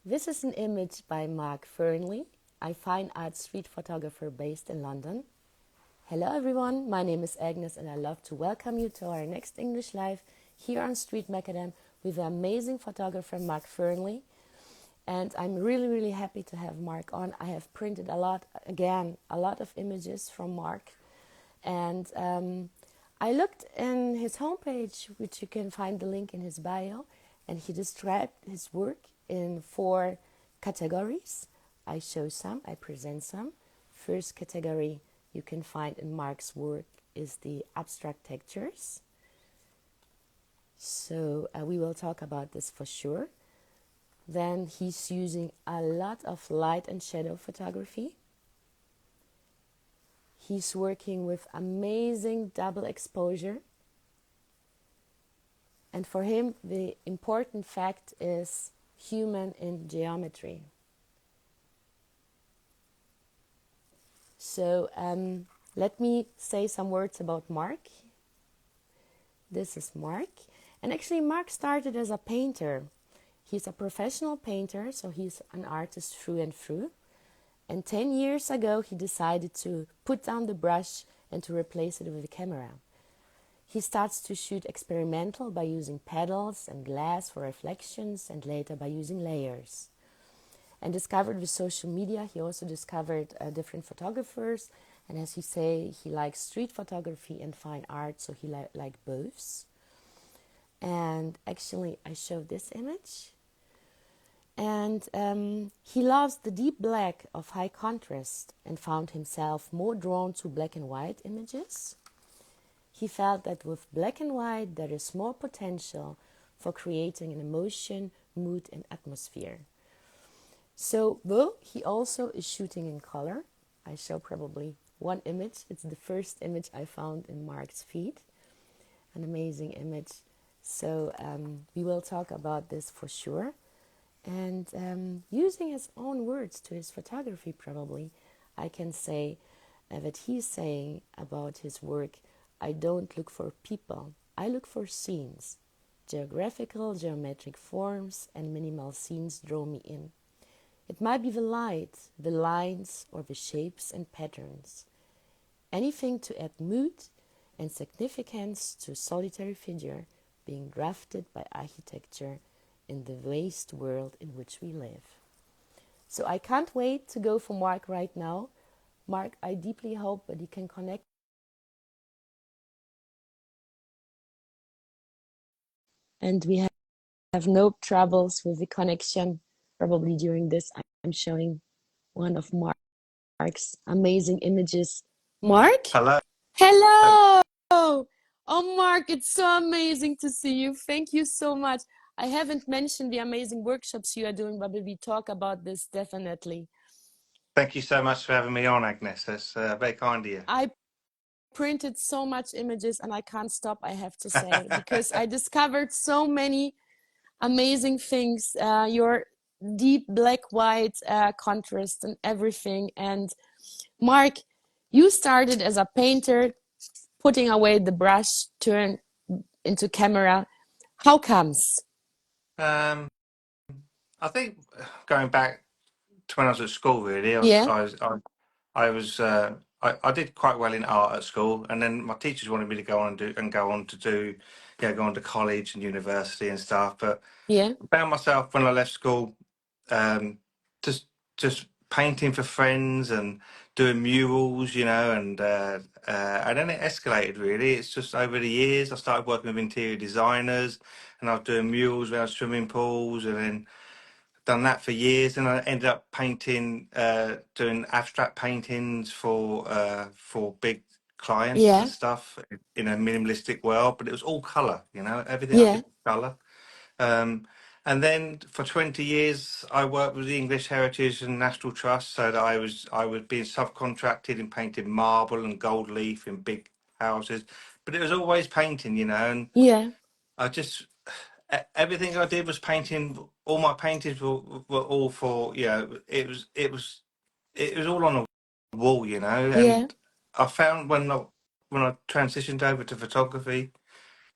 This is an image by Mark Fearnley, a fine art street photographer based in London. Hello everyone, my name is Agnes and I love to welcome you to our next English Live here on Street Macadam with the amazing photographer Mark Fearnley. And I'm really happy to have Mark on. I have printed a lot of images from Mark. And I looked in his homepage, which you can find the link in his bio, and he described his work in 4 categories. I show some, I present some. First category you can find in Mark's work is the abstract textures. So we will talk about this for sure. Then he's using a lot of light and shadow photography. He's working with amazing double exposure. And for him, the important fact is human in geometry. So let me say some words about Mark. This is Mark. And actually, Mark started as a painter. He's a professional painter, so he's an artist through and through. And 10 years ago, he decided to put down the brush and to replace it with a camera. He starts to shoot experimental by using pedals and glass for reflections and later by using layers. And discovered with social media, he also discovered different photographers. And as he say, he likes street photography and fine art, so he liked both. And actually, I showed this image. And he loves the deep black of high contrast and found himself more drawn to black and white images. He felt that with black and white there is more potential for creating an emotion, mood and atmosphere. So though he also is shooting in color, I show probably one image. It's the first image I found in Mark's feed. An amazing image. So we will talk about this for sure. And using his own words to his photography, probably, I can say that he's saying about his work, I don't look for people, I look for scenes. Geographical, geometric forms and minimal scenes draw me in. It might be the light, the lines, or the shapes and patterns. Anything to add mood and significance to a solitary figure being drafted by architecture in the waste world in which we live. So I can't wait to go for Mark right now. Mark, I deeply hope that you can connect. And we have no troubles with the connection. Probably during this, I'm showing one of Mark's amazing images. Mark? Hello. Hello! Oh, Mark, it's so amazing to see you. Thank you so much. I haven't mentioned the amazing workshops you are doing, but we talk about this definitely. Thank you so much for having me on, Agnes. That's very kind of you. I printed so much images and I can't stop, I have to say, because I discovered so many amazing things. Your deep black-white contrast and everything. And Mark, you started as a painter, putting away the brush, turn into camera. How comes? um, I think going back to when I was at school, really, Yeah, I was I did quite well in art at school, and then my teachers wanted me to go on to do, go on to college and university and stuff. But yeah, I found myself when I left school, um, just just painting for friends and doing murals, and then it escalated. Really, it's just over the years I started working with interior designers, and I was doing murals around swimming pools, and then done that for years. And I ended up painting, doing abstract paintings for big clients and yeah, stuff in a minimalistic world. But it was all color, everything I yeah, did was color. Um, and then for 20 years, I worked with the English Heritage and National Trust, so that I was being subcontracted in painting marble and gold leaf in big houses. But it was always painting, and yeah, I just everything I did was painting. All my paintings were all for, it was all on a wall, yeah, And I found when I transitioned over to photography,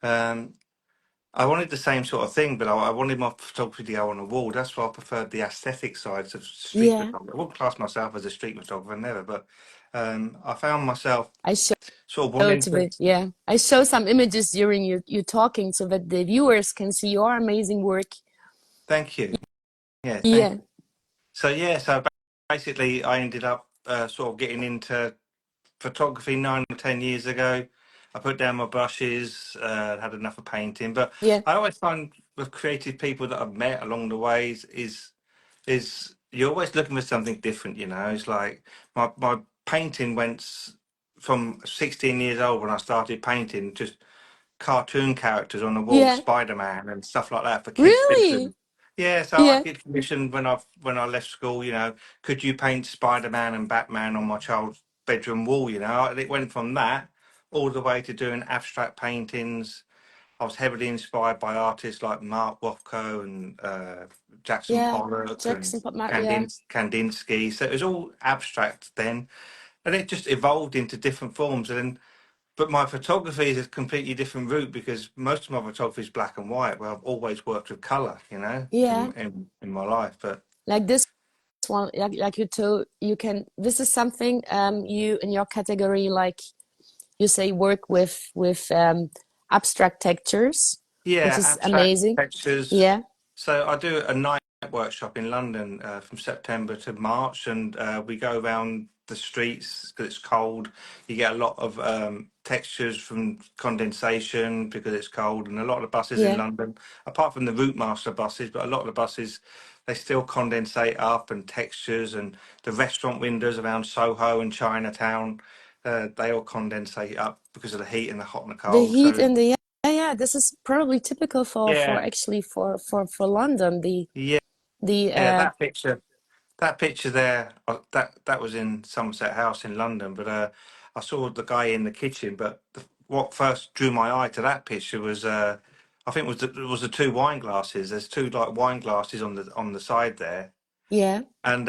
um, I wanted the same sort of thing, but I wanted my photography to go on a wall. That's why I preferred the aesthetic sides of street Yeah. photography. I wouldn't class myself as a street photographer, never, but I found myself I show sort of it wanting to to. the yeah. I show some images during you talking so that the viewers can see your amazing work. Thank you. Yeah, thank Yeah. you. So yeah, so basically, I ended up sort of getting into photography 9 or 10 years ago. I put down my brushes, had enough of painting, but Yeah. I always find with creative people that I've met along the ways is you're always looking for something different, you know. It's like my painting from 16 years old when I started painting, just cartoon characters on the wall, Yeah. Spider-Man and stuff like that for kids' Really? bedroom. Yeah, so I Yeah. get commissioned when I left school, you know, could you paint Spider-Man and Batman on my child's bedroom wall, you know? And it went from that all the way to doing abstract paintings. I was heavily inspired by artists like Mark Rothko and Jackson Yeah. Pollock and Jackson Pop yeah. Kandinsky. So it was all abstract then, and it just evolved into different forms. And then, but my photography is a completely different route because most of my photography is black and white. Well, I've always worked with color, you know, Yeah. in my life. But Like this one, like you told, you can. This is something you in your category, like you say, work with abstract textures, which yeah, is abstract amazing. textures. Yeah. So I do a night workshop in London from September to March, and we go around the streets because it's cold. You get a lot of textures from condensation because it's cold, and a lot of the buses in Yeah. London, apart from the Route Master buses, but a lot of the buses they still condensate up and textures, and the restaurant windows around Soho and Chinatown. They all condensate up because of the heat and the hot and the The cold. heat So and the yeah. This is probably typical for yeah, actually for London. yeah, The that picture there, that was in Somerset House in London. But I saw the guy in the kitchen. But what first drew my eye to that picture was, I think, it was the two wine glasses. There's two like wine glasses on the side there, yeah. and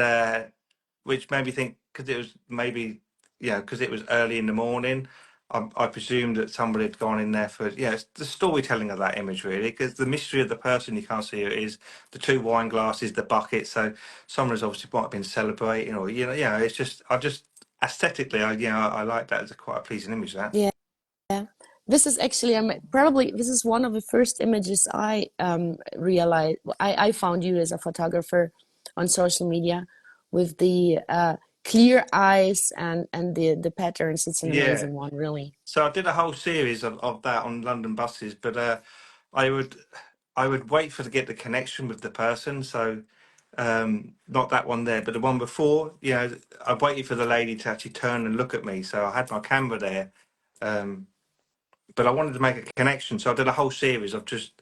which made me think because it was maybe because it was early in the morning. I presumed that somebody had gone in there for it's the storytelling of that image really because the mystery of the person you can't see who it is, the two wine glasses, the bucket. So someone's obviously might have been celebrating or it's just I just aesthetically I like that as quite a pleasing image that. Yeah. This is actually probably this is one of the first images I realized. I found you as a photographer on social media with the clear eyes and the patterns. It's an Yeah. amazing one, really. So I did a whole series of that on London buses, but I would I would wait for to get the connection with the person. So not that one there, but the one before. I waited for the lady to actually turn and look at me. So I had my camera there, um, but I wanted to make a connection. So I did a whole series of just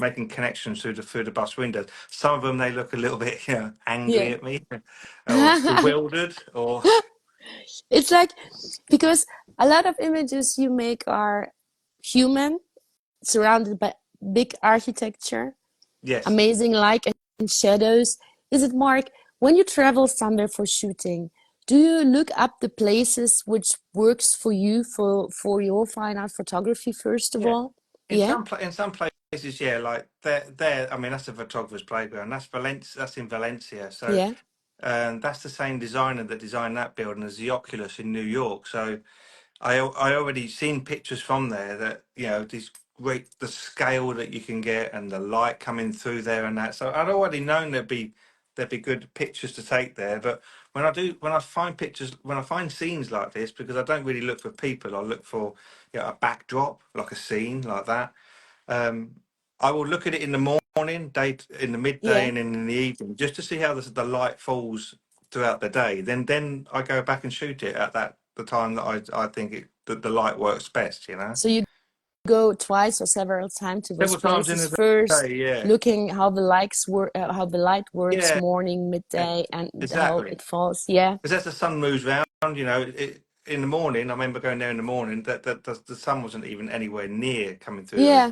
making connections through the bus windows. Some of them they look a little bit angry Yeah. at me, or bewildered, or It's like because a lot of images you make are human, surrounded by big architecture, yes, amazing light and shadows. Is it, Mark, when you travel somewhere for shooting, do you look up the places which works for you for your fine art photography first of yeah. all? In Yeah, some places, yeah, like there. I mean, that's a photographer's playground. That's Valencia. That's in Valencia. So, yeah, that's the same designer that designed that building as the Oculus in New York. So, I already seen pictures from there that these the scale that you can get and the light coming through there and that. So I'd already known there'd be good pictures to take there. But when I find pictures, when I find scenes like this, because I don't really look for people, I look for a backdrop, like a scene like that. Um, I will look at it in the morning, in the midday, yeah. and in the evening, just to see how the light falls throughout the day. Then I go back and shoot it at the time that I think that the light works best. So you go twice or several times to those Several times in places the first, day. Yeah, looking how the lights work, how the light works, yeah, morning, midday, and how exactly. it falls. Yeah, Because as the sun moves round, in the morning, I remember going there in the morning. That the sun wasn't even anywhere near coming through those. yeah,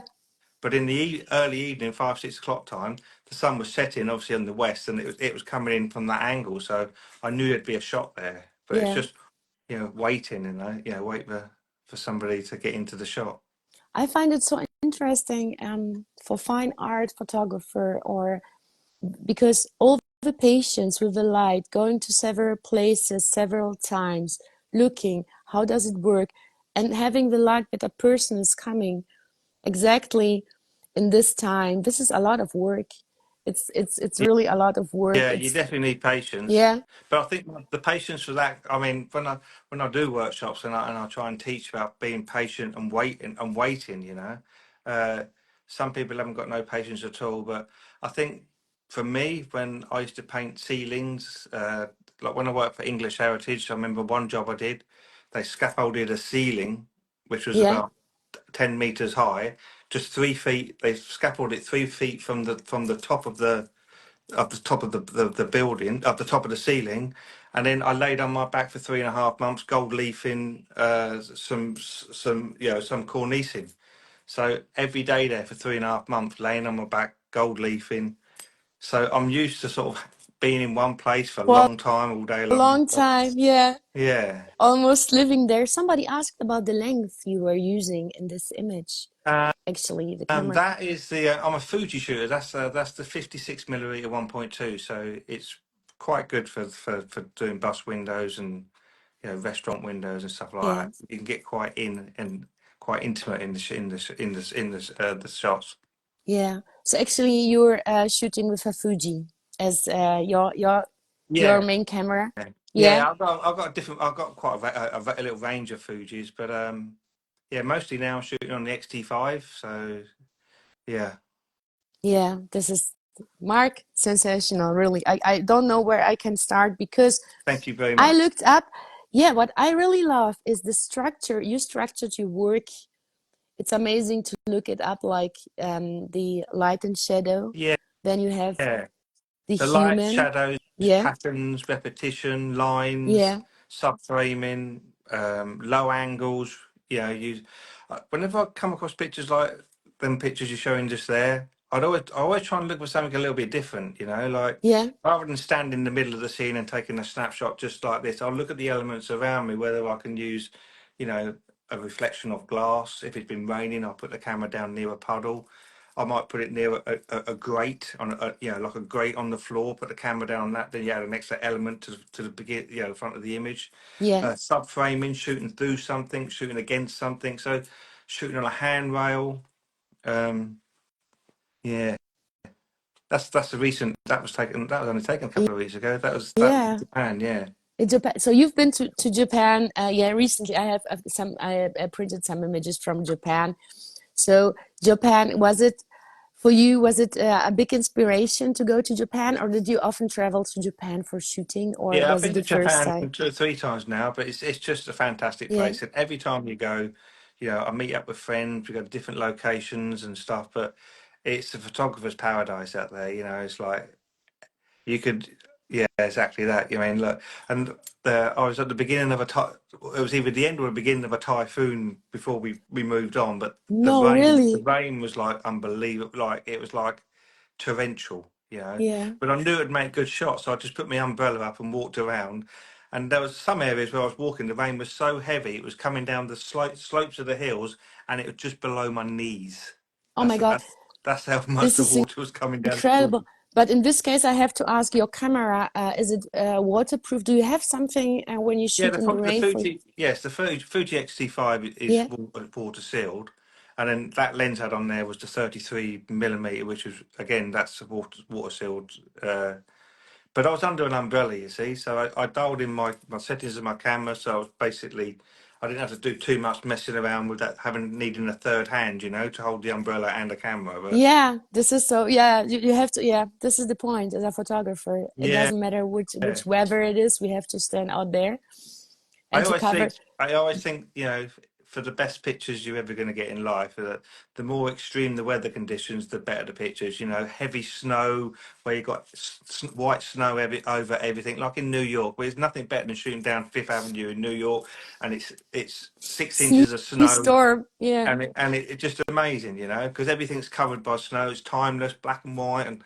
But in the early evening, 5 6 o'clock time, the sun was setting obviously on the west, and it was coming in from that angle. So I knew there'd be a shot there. But it's yeah. just waiting, wait for somebody to get into the shot. I find it so interesting for fine art photographer, or because all the patience with the light, going to several places several times, looking how does it work, and having the luck that a person is coming exactly in this time. This is a lot of work. It's really a lot of work. Yeah, you It's definitely need patience, yeah, but I think the patience for that. I mean, when I do workshops and I try and teach about being patient and waiting, uh, some people haven't got no patience at all. But I think for me, when I used to paint ceilings, like when I worked for English Heritage, I remember one job I did. They scaffolded a ceiling, which was yeah, about 10 meters high, just 3 feet. They scaffolded it 3 feet from the top of the building, up the top of the ceiling, and then I laid on my back for 3.5 months, gold leafing, some cornicing. So every day there for 3.5 months, laying on my back, gold leafing. So I'm used to sort of being in one place for a for long time, all day a long. long time. Yeah, Yeah. almost living there. Somebody asked about the length you were using in this image. Actually, the camera. That is I'm a Fuji shooter. That's the 56 millimeter 1.2. So it's quite good for doing bus windows and restaurant windows and stuff like Yeah, that. You can get quite in and quite intimate in the shots. yeah. So actually, you're shooting with a Fuji as your Yeah, main camera. Yeah, yeah. I've got a different. I've got quite a little range of Fujis, but yeah, mostly now I'm shooting on the XT5. So yeah, yeah. This is Mark, sensational. Really, I don't know where I can start because thank you very I much. looked up. Yeah, what I really love is the structure. You structured your work. It's amazing to look it up, like the light and shadow. Yeah, Then you have yeah. the The light, human. shadows, Yeah, patterns, repetition, lines, yeah, subframing, low angles. Whenever I come across pictures like them pictures you're showing just there, I always try and look for something a little bit different. Like yeah, rather than stand in the middle of the scene and taking a snapshot just like this, I'll look at the elements around me, whether I can use, you know, a reflection of glass. If it's been raining, I'll put the camera down near a puddle. I might put it near a grate on like a grate on the floor. Put the camera down on that. Then you add an extra element to the begin, the front of the image. yeah, Subframing, shooting through something, shooting against something. So shooting on a handrail. Um, yeah, that's the recent. That was taken. That was only taken a couple of weeks ago. That was yeah. Japan. Yeah. In Japan. So you've been to Japan. Yeah, recently I have some. I printed some images from Japan. So Japan, was it for you? Was it a big inspiration to go to Japan, or did you often travel to Japan for shooting, or Yeah, I've was it been the to first Japan time? 2 or 3 times now, but it's just a fantastic Yeah. place. And every time you go, I meet up with friends. We go to different locations and stuff. But it's a photographer's paradise out there. It's like you could, yeah, exactly that. Look, and I was at the beginning of it was either the end or the beginning of a typhoon before we moved on. But No, the really. rain was like unbelievable. Like it was like torrential. Yeah. But I knew it'd make good shots, so I just put my umbrella up and walked around. And there was some areas where I was walking, the rain was so heavy, it was coming down the slopes of the hills, and it was just below my knees. Oh my That's God, that's, that's how much this the is water was coming down. incredible. But in this case, I have to ask your camera, is it waterproof? Do you have something when you Yeah, shoot the in the the rain for? Fuji, yes, the Fuji XT5 is Yeah. water sealed, and then that lens I had on there was the 33 millimeter, which was again that's water sealed. But I was under an umbrella, you see, so I dialed in my settings of my camera, so I was basically I didn't have to do too much messing around with that, needing a third hand, to hold the umbrella and the camera. But Yeah, this is so, yeah, you have to, yeah, this is the point as a photographer. It yeah, doesn't matter which weather it is, we have to stand out there I and to always cover. think, I always think, for the best pictures you're ever going to get in life, the more extreme the weather conditions, the better the pictures. Heavy snow where you got white snow over everything, like in New York, where there's nothing better than shooting down Fifth Avenue in New York, and it's 6 inches of snow, Snowstorm, yeah, it's just amazing, because everything's covered by snow. It's timeless, black and white,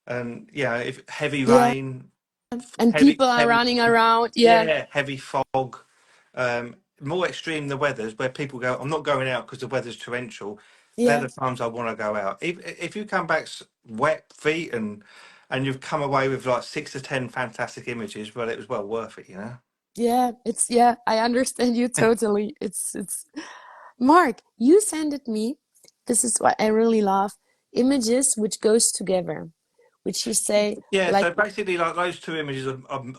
and yeah, if heavy yeah. rain, And heavy people are heavy. running around, yeah, Yeah, heavy fog. More extreme the weather's where people go, I'm not going out because the weather's torrential. they're Yeah, the times I want to go out. If you come back wet feet and you've come away with like 6 to 10 fantastic images, well, it was well worth it, you know. yeah, yeah, I understand you totally. It's Mark, you sent it me. This is what I really love. Images which goes together, which you say Yeah, like, so basically, like those two images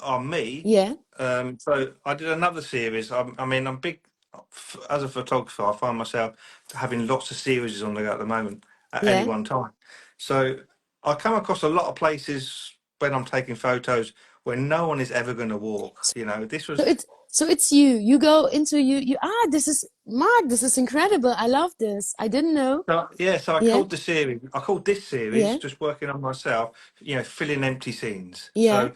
are me. yeah, So I did another series. I mean, I'm big as a photographer. I find myself having lots of series on the go at the moment at any yeah. one time. So I come across a lot of places when I'm taking photos where no one is ever going to walk. So, You know, this so was it's so it's you. You go into you. This is Mark. This is incredible. I love this. I didn't know. so, yeah. So I Yeah, called the series. I called this series yeah, just working on myself. You know, filling empty scenes. yeah,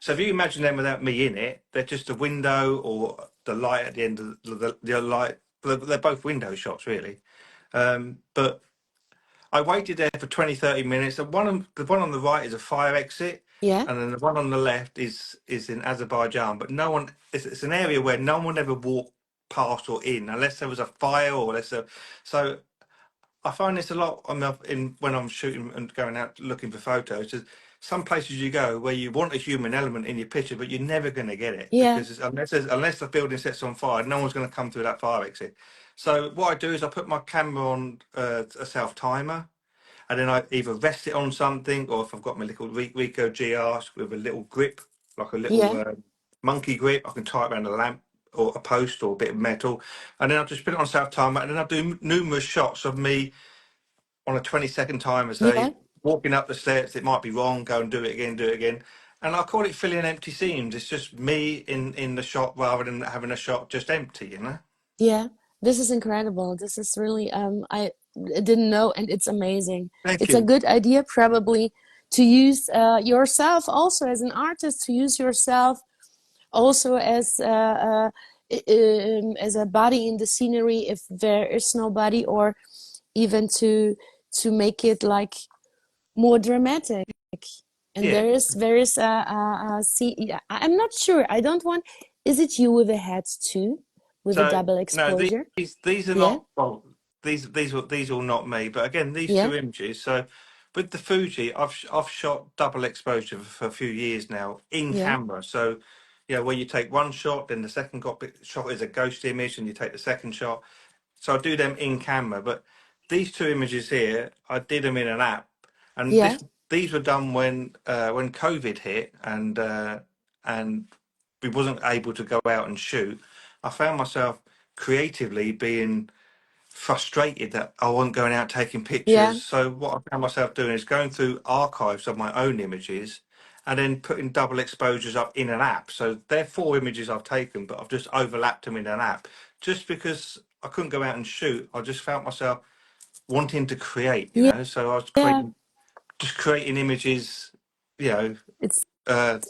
So if you imagine them without me in it, they're just a window or the light at the end of the light. They're both window shots, really. But I waited there for 20, 30 minutes. And the one on the right is a fire exit, yeah, and then the one on the left is in Azerbaijan. But no one, it's an area where no one ever walked past or in unless there was a fire or unless there, so I find this a lot in when I'm shooting and going out looking for photos. There's some places you go where you want a human element in your picture, but you're never going to get it yeah, because unless the building sets on fire, no one's going to come through that fire exit. So what I do is I put my camera on a self timer, and then I either rest it on something, or if I've got my little Ricoh GR with a little grip, like a little yeah, monkey grip, I can tie it around a lamp or a post or a bit of metal, and then I just put it on self timer, and then I do numerous shots of me on a 20-second timer, yeah, say walking up the steps, it might be wrong, go and do it again, do it again. And I call it filling empty scenes. It's just me in the shot rather than having a shot just empty, you know? yeah. This is incredible. This is really I didn't know, and it's amazing. Thank It's a you. good idea probably to use yourself also as an artist, to use yourself also as a body in the scenery if there is nobody, or even to make it like more dramatic. And Yeah. there is a see. Yeah, I'm not sure. I don't want. Is it you with a hat too, with a So double no, exposure? these are Yeah, not well, these are not me. But again, these yeah, two images. So with the Fuji, I've shot double exposure for a few years now in yeah, camera. So you know, where you take one shot, then the second shot is a ghost image, and you take the second shot. So I do them in camera, but these two images here, I did them in an app, and yeah, these were done when COVID hit, and we wasn't able to go out and shoot. I found myself creatively being frustrated that I wasn't going out taking yeah, pictures. So what I found myself doing is going through archives of my own images and then putting double exposures up in an app. So they're four images I've taken, but I've just overlapped them in an app. Just because I couldn't go out and shoot, I just felt myself wanting to create, you yeah, know. So I was yeah. creating images, you know, It's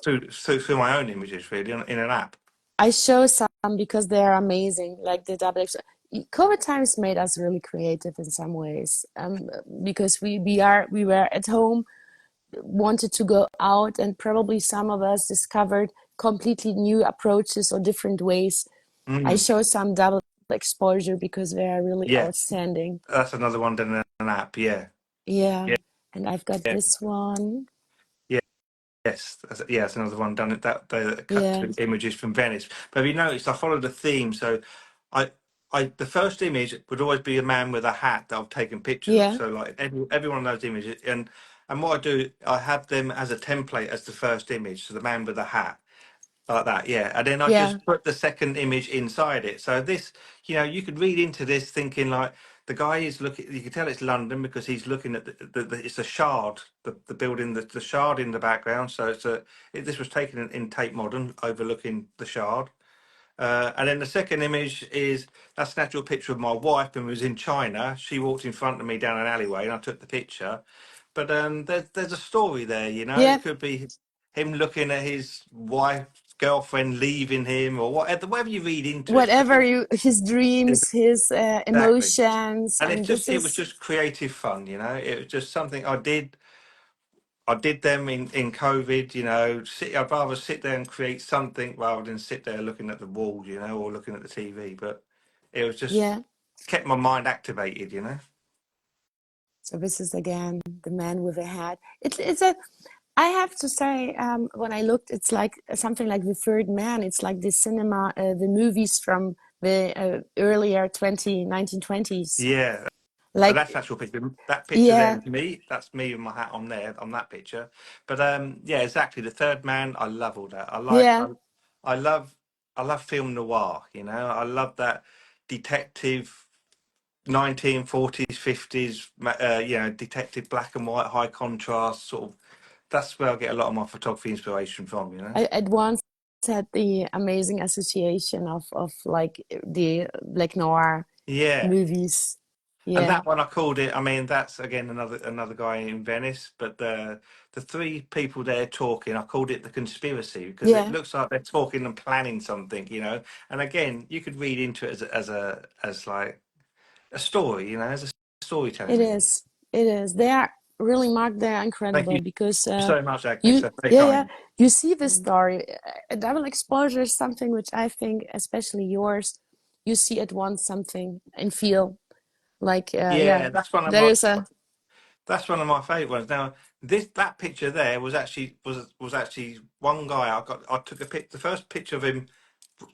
through my own images really in an app. I show some because they're amazing, like the double exposure. COVID times made us really creative in some ways, because we were at home, wanted to go out, and probably some of us discovered completely new approaches or different ways. I Mm. show some double exposure because they are really Yes, outstanding. that's another one done in an app. Yeah. Yeah, Yeah. and I've got Yeah. this one. Yeah. Yes, yeah, that's another one done. That they cut Yeah, to images from Venice. But have you noticed? I followed a theme. So, I, the first image would always be a man with a hat that I've taken pictures of. yeah, So, like every one of those images, and what I do, I have them as a template as the first image. So the man with the hat. Like that, yeah. And then I yeah, just put the second image inside it. So this, you know, you could read into this thinking like the guy is looking. You can tell it's London because he's looking at it's a Shard, the building, the Shard in the background. So this was taken in Tate Modern, overlooking the Shard. And then the second image is that's an actual picture of my wife when we was in China. She walked in front of me down an alleyway, and I took the picture. But there's a story there, you know. yeah. It could be him looking at his wife, girlfriend leaving him, or whatever you read into it. Whatever his dreams, his Exactly. emotions, And and this it was is, just creative fun, you know. It was just something I did. I did them in COVID, you know. I'd rather sit there and create something rather than sit there looking at the wall, you know, or looking at the TV. But it was just yeah. kept my mind activated, you know. So this is again the man with a hat. It's a. I have to say, when I looked, it's like something like the third man. It's like the cinema, the movies from the earlier 1920s. Yeah, that's Like, actual picture. That picture there yeah, is me. That's me with my hat on there on that picture. But yeah, exactly. The third man. I love all that. yeah, I love I love film noir. You know, I love that detective 1940s 50s. You know, detective black and white, high contrast sort of. That's where I get a lot of my photography inspiration from. You know. I at once had the amazing association of like the Black Noir Yeah. movies. And Yeah, that one I called it. I mean, that's again another guy in Venice, but the three people there talking, I called it the conspiracy because it yeah, looks like they're talking and planning something, you know. And again, you could read into it as like a story, you know, as a storytelling it thing. is. It is. They are really, Mark. They are Thank incredible you because so much, Agnes. you, That's very yeah, yeah, kind. you see the story. A double exposure is something which I think, especially yours, you see at once something and feel like, yeah, Yeah, that's one of there my is a, that's one of my favourite ones. Now, that picture there was actually one guy. I took a pic. The first picture of him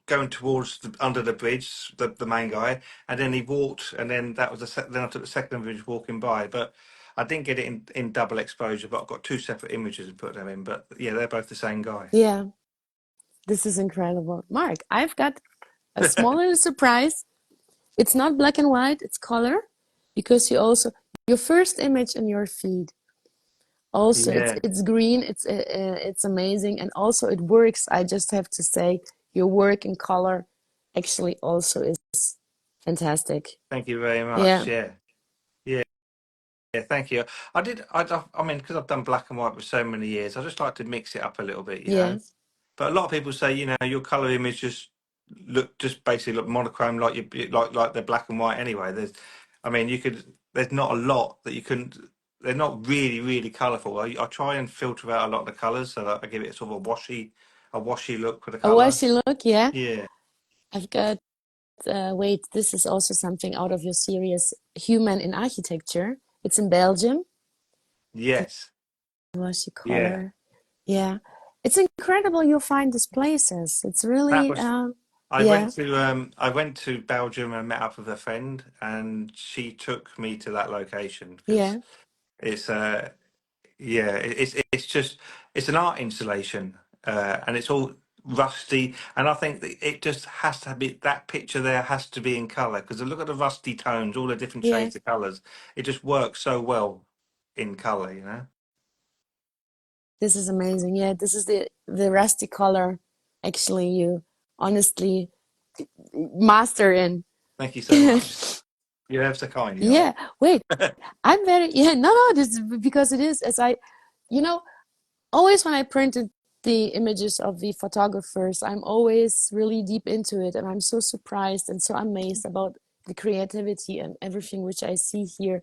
going towards under the bridge, the main guy, and then he walked, and then that was then I took the second image walking by, but I didn't get it in double exposure, but I've got two separate images and put them in. But yeah, they're both the same guy. yeah, this is incredible. Mark, I've got a small little surprise. It's not black and white, it's color because you also, your first image in your feed. Also, Yeah, it's green. It's amazing, and also it works. I just have to say, your work in color actually also is fantastic. thank you very much. Yeah, Yeah, yeah, yeah. Thank you. I mean, because I've done black and white for so many years, I just like to mix it up a little bit, you yeah. know. But a lot of people say, you know, your color image just basically look monochrome like like they're black and white anyway. I mean, there's not a lot that you can. They're not really colourful. I try and filter out a lot of the colours so that I give it sort of a washy look for the A colour. washy look. Yeah, Yeah. I've got. Wait, this is also something out of your series, Human in Architecture. It's in Belgium. The Yes. washy Yeah. color. Yeah, it's incredible. You find these places. It's That really, was. yeah, I went to Belgium and met up with a friend, and she took me to that location because yeah, it's yeah, it's just it's an art installation, and it's all rusty. And I think that it just has to be that picture there has to be in color because look at the rusty tones, all the different yeah. shades of colors. It just works so well in color, you know. This is amazing. Yeah, this is the rusty color. Actually, you honestly master in. Thank you so much. You're ever so kind, you are. Yeah. Wait, I'm very, yeah. No, no. This is because it is as I, you know, always when I printed the images of the photographers, I'm always really deep into it, and I'm so surprised and so amazed about the creativity and everything which I see here.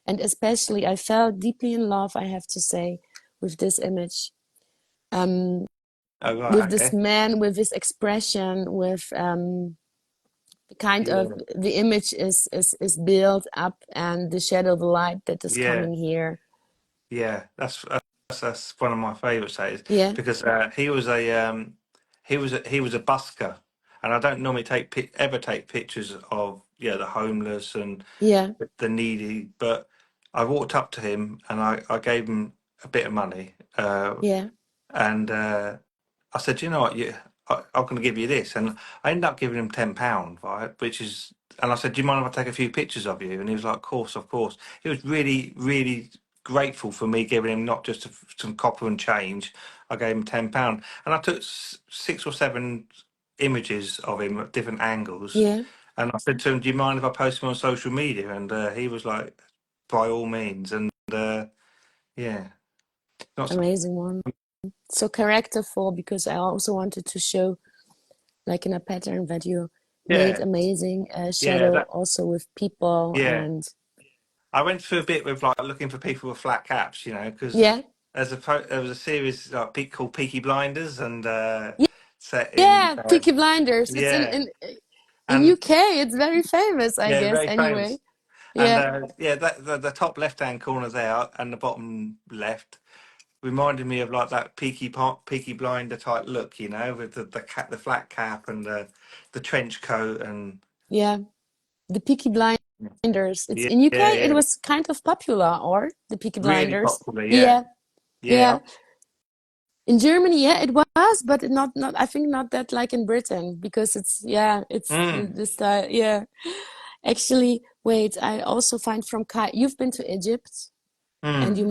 And especially, I fell deeply in love, I have to say, with this image. Um, Oh with right, this okay. man, with this expression, with the kind of Yeah, the image is built up, and the shadow, the light that is yeah. coming here. Yeah, that's one of my favourite sayings Yeah, because he was a busker, and I don't normally ever take pictures of the homeless and yeah, the needy, but I walked up to him and I gave him a bit of money, yeah, and I said, you know what, I'm going to give you this, and I ended up giving him £10, right? And I said, do you mind if I take a few pictures of you? And he was like, of course, of course. He was really grateful for me giving him not just some copper and change. I gave him £10, and I took 6 or 7 images of him at different angles. yeah. And I said to him, do you mind if I post them on social media? And he was like, by all means. And yeah, not so, Amazing one. So characterful because I also wanted to show, like in a pattern that you made yeah, amazing yeah, shadow also with people yeah. and I went through a bit with like looking for people with flat caps, you know, because yeah, there was a series like called Peaky Blinders, and yeah, set in yeah. Peaky Blinders. It's yeah, in and UK. It's very famous, I yeah, guess. very Anyway, famous. And Yeah, yeah, that the top left hand corner there and the bottom left reminded me of like that Peaky Blinder type look, you know, with the flat cap and the trench coat and yeah. The Peaky Blinders. It's yeah, in UK. yeah, It yeah, was kind of popular, or the Peaky really Blinders. popular. Yeah, Yeah, yeah, yeah. In Germany, yeah, it was, but not. I think not that like in Britain because it's yeah, it's mm, the style. Yeah, actually, wait. I also find from Kai. You've been to Egypt, and you mm,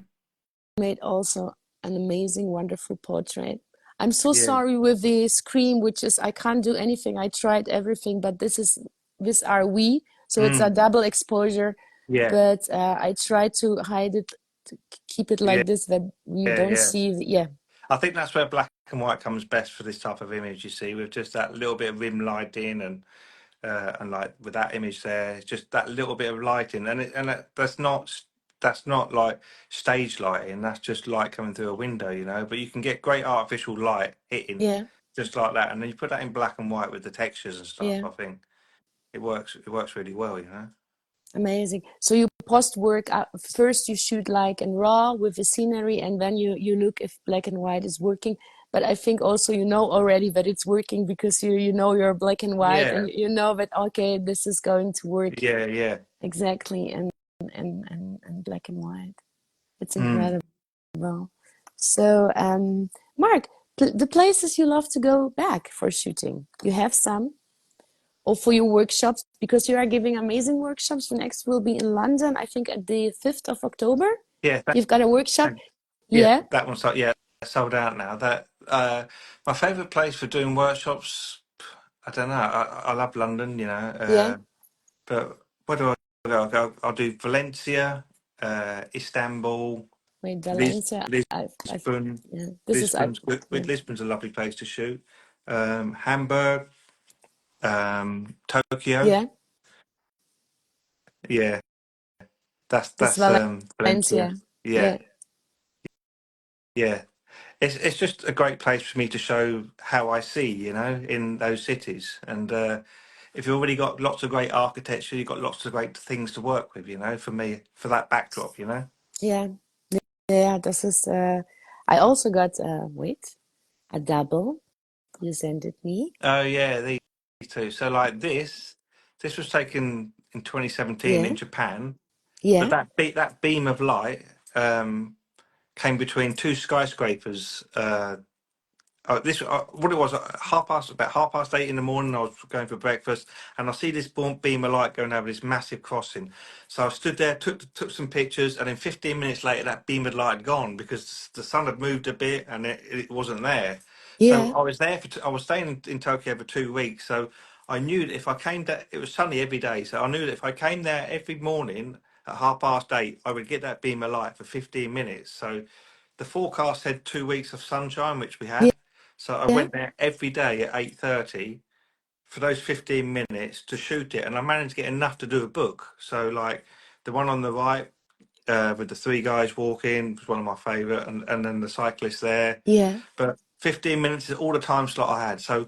made also an amazing, wonderful portrait. I'm so yeah, sorry with the scream, which is I can't do anything. I tried everything, but this are we, so it's a mm, double exposure. yeah, But I try to hide it, to keep it yeah, like this that we yeah, don't yeah. see. Yeah, I think that's where black and white comes best for this type of image. You see, with just that little bit of rim lighting and like with that image there, it's just that little bit of lighting, that's not like stage lighting. That's just light coming through a window, you know. But you can get great artificial light hitting yeah, just like that, and then you put that in black and white with the textures and stuff. yeah. I think it works. It works really well, you know. Amazing. So you post work first you shoot like in raw with the scenery and then you look if black and white is working. But I think also you know already that it's working because you know you're black and white Yeah, and you know that okay this is going to work yeah, yeah. exactly and black and white. It's Mm. incredible. So Mark, the places you love to go back for shooting. You have some? Or for your workshops because you are giving amazing workshops. The next will be in London, I think at the 5th of October. Yeah, You've got a workshop. yeah. Yeah, That one's like yeah, sold out now. That my favourite place for doing workshops. I don't know. I love London, you know. yeah. But where do I go? I'll do Valencia, Istanbul, Wait, Lis- Valencia. I've Lisbon. yeah. This is yeah, Lisbon's a lovely place to shoot. Hamburg, Tokyo. yeah. Yeah, This that's Valencia. Valencia. Yeah, Yeah, yeah. It's just a great place for me to show how I see, you know, in those cities. And if you've already got lots of great architecture, you've got lots of great things to work with, you know, for me, for that backdrop, you know. yeah, yeah. This is. I also got wait a double. You sent it me. Oh yeah, these two. So like this was taken in 2017 Yeah, in Japan, but yeah, that beam of light came between two skyscrapers. This what it was about 8:30 in the morning. I was going for breakfast, and I see this beam of light going over this massive crossing. So I stood there, took some pictures, and then 15 minutes later, that beam of light had gone because the sun had moved a bit and it wasn't there. So yeah, I was there I was staying in Tokyo for 2 weeks. So I knew that if I came there, it was sunny every day. So I knew that if I came there every morning at 8:30, I would get that beam of light for 15 minutes. So the forecast said 2 weeks of sunshine, which we yeah, had. So I yeah, went there every day at 8:30 for those 15 minutes to shoot it, and I managed to get enough to do a book. So like the one on the right with the three guys walking was one of my favourite, and then the cyclist there. yeah, But 15 minutes is all the time slot I had. So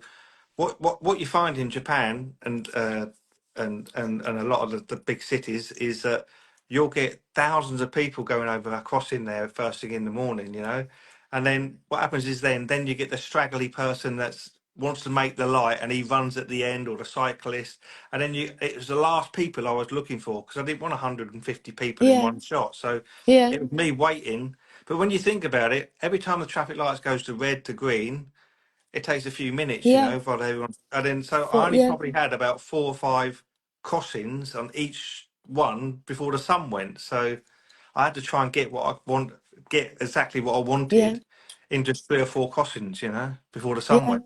what you find in Japan and a lot of the big cities is that you'll get thousands of people going over crossing there first thing in the morning, you know, and then what happens is then you get the straggly person that's wants to make the light and he runs at the end, or the cyclist, and then it was the last people I was looking for because I didn't want 150 people in yeah, one shot, so yeah, it was me waiting. But when you think about it, every time the traffic lights goes to red to green, it takes a few minutes, you yeah. know, for everyone. And then, so I For only yeah, probably had about 4 or 5 crossings on each one before the sun went. So I had to try and get exactly what I yeah, wanted in just 3 or 4 crossings, you know, before the sun yeah. went.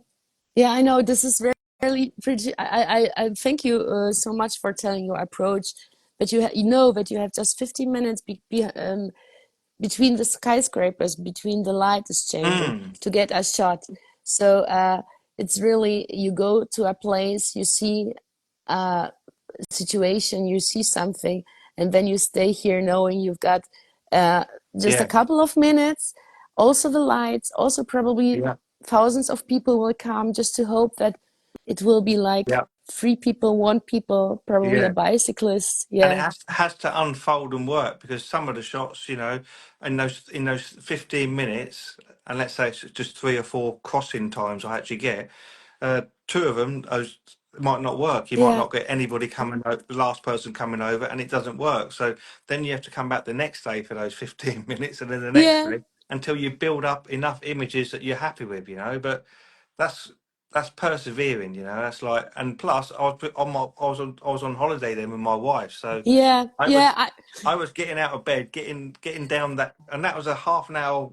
Yeah, I know this is really pretty. I thank you so much for telling your approach. But you know that you have just 15 minutes between the skyscrapers, between the light is changing Mm, to get a shot. So it's really you go to a place, you see a situation, you see something, and then you stay here knowing you've got uh, just a yeah, couple of minutes. Also the lights, also probably yeah, thousands of people will come just to hope that it will be like yeah, three people, one people, probably a Yeah. bicyclist. And it Yeah, has to unfold and work, because some of the shots, in those 15 minutes, and let's say it's just 3 or 4 crossing times I actually get, two of them those might not work. You might yeah, not get anybody coming over, the last person coming over, and it doesn't work. So then you have to come back the next day for those 15 minutes, and then the next yeah, day, until you build up enough images that you're happy with. But that's that's persevering. That's like, and plus I was on holiday then with my wife, so yeah, I yeah, was I was getting out of bed, getting down that, and that was a half an hour,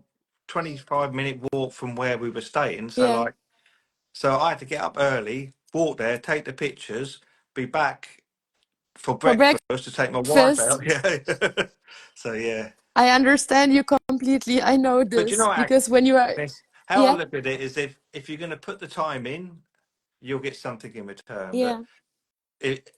25-minute walk from where we were staying. So yeah. like, so I had to get up early, walk there, take the pictures, be back for For breakfast to take my wife out. breakfast, Yeah. So yeah, I understand you completely. I know but you this know, because when you are, Agnes, how I yeah, look at it is, if you're going to put the time in, you'll get something in return. But yeah, it,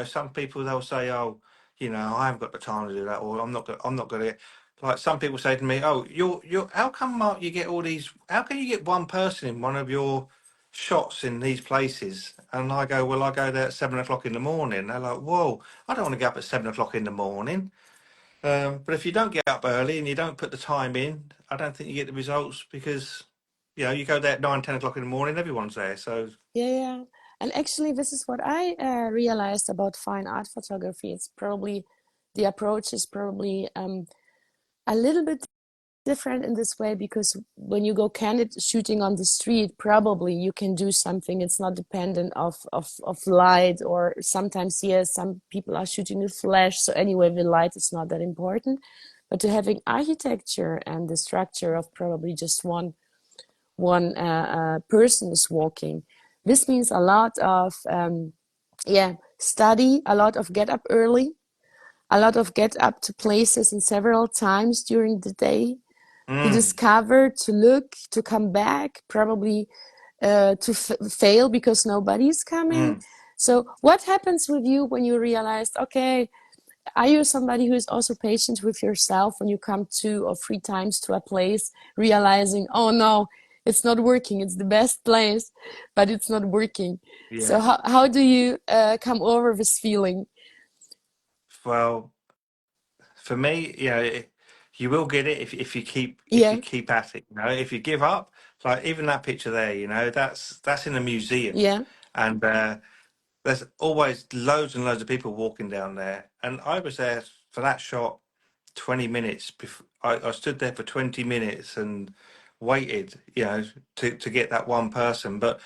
some people, they'll say, "Oh, I haven't got the time to do that," or I'm not going to. Like, some people say to me, "Oh, you're. How come, Mark? You get all these? How can you get one person in one of your shots in these places?" And I go, "Well, I go there at 7 o'clock in the morning." They're like, "Whoa, I don't want to get up at 7 o'clock in the morning." But if you don't get up early and you don't put the time in, I don't think you get the results, because you go there at 9, 10 o'clock in the morning, everyone's there. So yeah, yeah. And actually, this is what I realized about fine art photography. It's probably the approach is probably a little bit different in this way because when you go candid shooting on the street, probably you can do something. It's not dependent of light, or sometimes, yes, some people are shooting with flash. So anyway, the light is not that important. But to having architecture and the structure of probably just one person is walking, this means a lot of study, a lot of get up early, a lot of get up to places and several times during the day to mm, discover, to look, to come back, probably to fail because nobody's coming. mm, So, what happens with you when you realized, okay, are you somebody who is also patient with yourself when you come 2 or 3 times to a place, realizing, oh no, it's not working, it's the best place, but it's not working? So, yeah. how do you come over this feeling? Well, for me, you will get it if you Yeah, keep at it. If you give up, like even that picture there, that's in a museum, yeah, and there's always loads and loads of people walking down there. And I was there for that shot 20 minutes before. I stood there for 20 minutes and waited, to get that one person. But